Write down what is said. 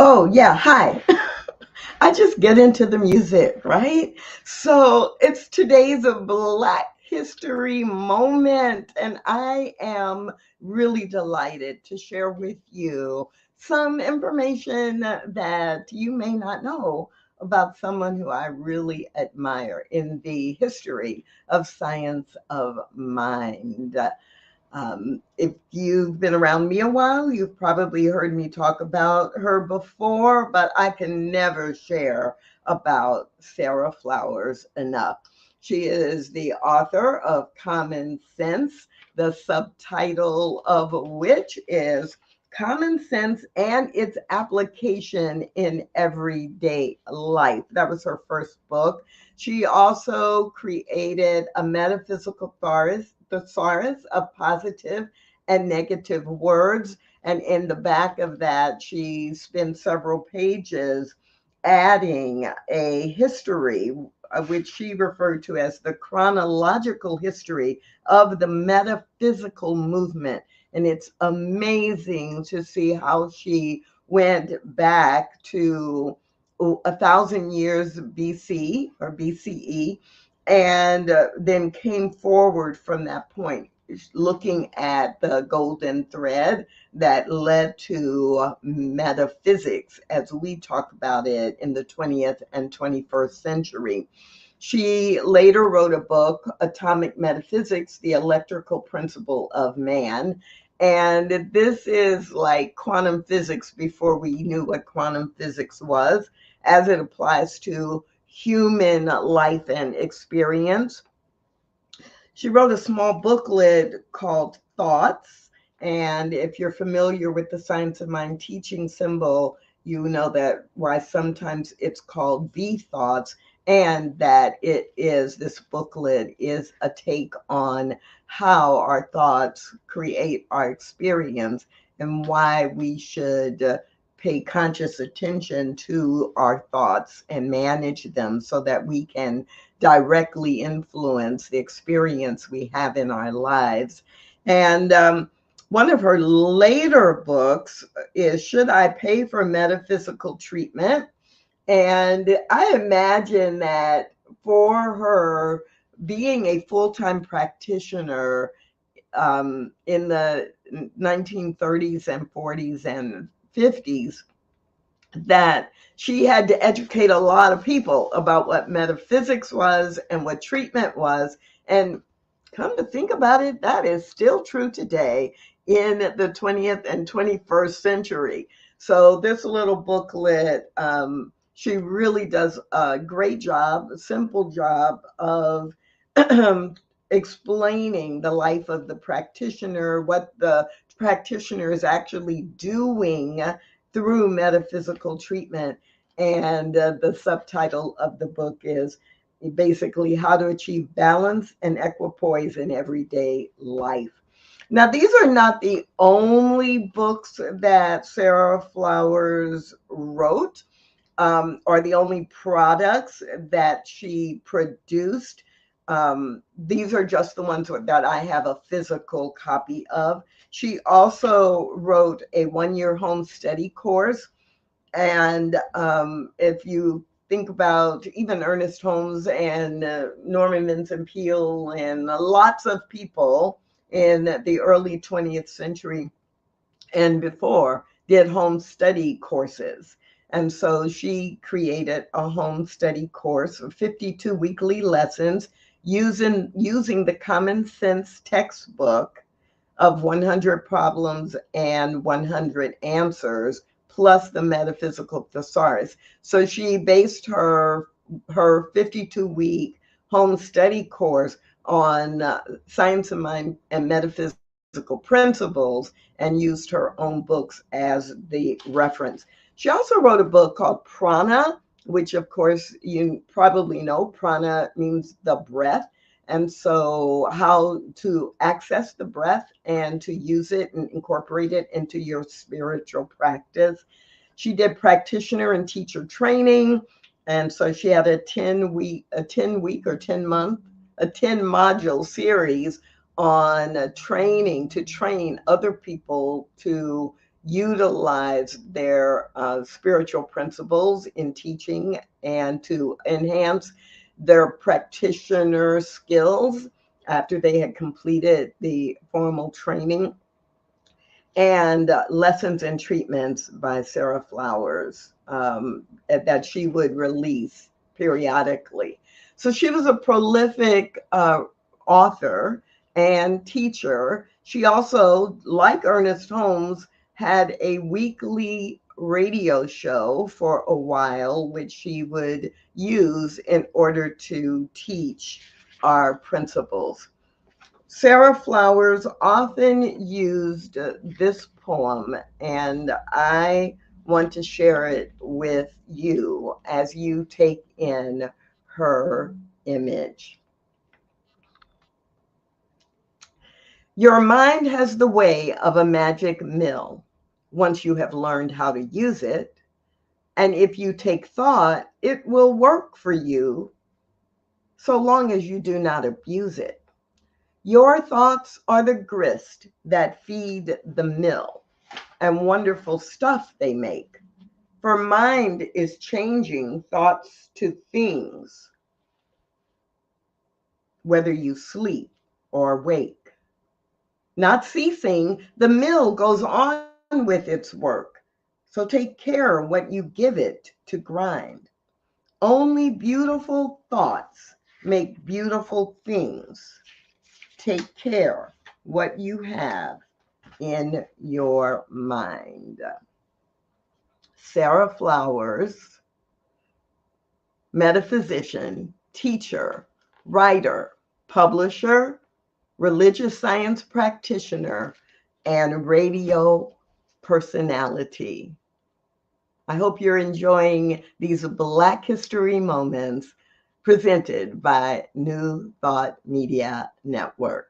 Oh, yeah. Hi. I just get into the music, right? So it's today's a Black History moment, and I am really delighted to share with you some information that you may not know about someone who I really admire in the history of science of mind. If you've been around me a while, you've probably heard me talk about her before, but I can never share about Sarah Flowers enough. She is the author of Common Sense, the subtitle of which is Common Sense and Its Application in Everyday Life. That was her first book. She also created a metaphysical thesaurus of positive and negative words. And in the back of that, she spent several pages adding a history, which she referred to as the chronological history of the metaphysical movement. And it's amazing to see how she went back to 1,000 years BC or BCE, and then came forward from that point, looking at the golden thread that led to metaphysics as we talk about it in the 20th and 21st century. She later wrote a book, Atomic Metaphysics, The Electrical Principle of Man. And this is like quantum physics before we knew what quantum physics was, as it applies to human life and experience. She wrote a small booklet called Thoughts. And if you're familiar with the Science of Mind teaching symbol, you know that why sometimes it's called the Thoughts, and that this booklet is a take on how our thoughts create our experience and why we should pay conscious attention to our thoughts and manage them so that we can directly influence the experience we have in our lives. And one of her later books is Should I Pay for Metaphysical Treatment? And I imagine that for her, being a full time practitioner in the 1930s and 40s and 50s, that she had to educate a lot of people about what metaphysics was and what treatment was. And come to think about it, that is still true today in the 20th and 21st century. So, this little booklet, she really does a great job, a simple job of explaining the life of the practitioner, what the practitioner is actually doing through metaphysical treatment. And the subtitle of the book is basically How to Achieve Balance and Equipoise in Everyday Life. Now, these are not the only books that Sarah Flowers wrote, or the only products that she produced. These are just the ones that I have a physical copy of. She also wrote a 1 year home study course. And if you think about even Ernest Holmes and Norman Vincent Peale and lots of people in the early 20th century and before did home study courses. And so she created a home study course of 52 weekly lessons using the Common Sense textbook of 100 problems and 100 answers, plus the metaphysical thesaurus. So she based her 52-week home study course on science of mind and metaphysical principles, and used her own books as the reference. She also wrote a book called Prana, which of course you probably know. Prana means the breath. And so, how to access the breath and to use it and incorporate it into your spiritual practice. She did practitioner and teacher training. And so she had a 10 week or 10 month, a 10 module series on training to train other people to utilize their spiritual principles in teaching and to enhance their practitioner skills after they had completed the formal training, and Lessons and Treatments by Sarah Flowers that she would release periodically. So she was a prolific author and teacher. She also, like Ernest Holmes, had a weekly radio show for a while, which she would use in order to teach our principles. Sarah Flowers often used this poem, and I want to share it with you as you take in her image. Your mind has the way of a magic mill once you have learned how to use it. And if you take thought, it will work for you so long as you do not abuse it. Your thoughts are the grist that feed the mill, and wonderful stuff they make. For mind is changing thoughts to things, whether you sleep or wake. Not ceasing, the mill goes on with its work. So take care what you give it to grind. Only beautiful thoughts make beautiful things. Take care what you have in your mind. Sarah Flowers, metaphysician, teacher, writer, publisher, religious science practitioner, and radio personality. I hope you're enjoying these Black History moments presented by New Thought Media Network.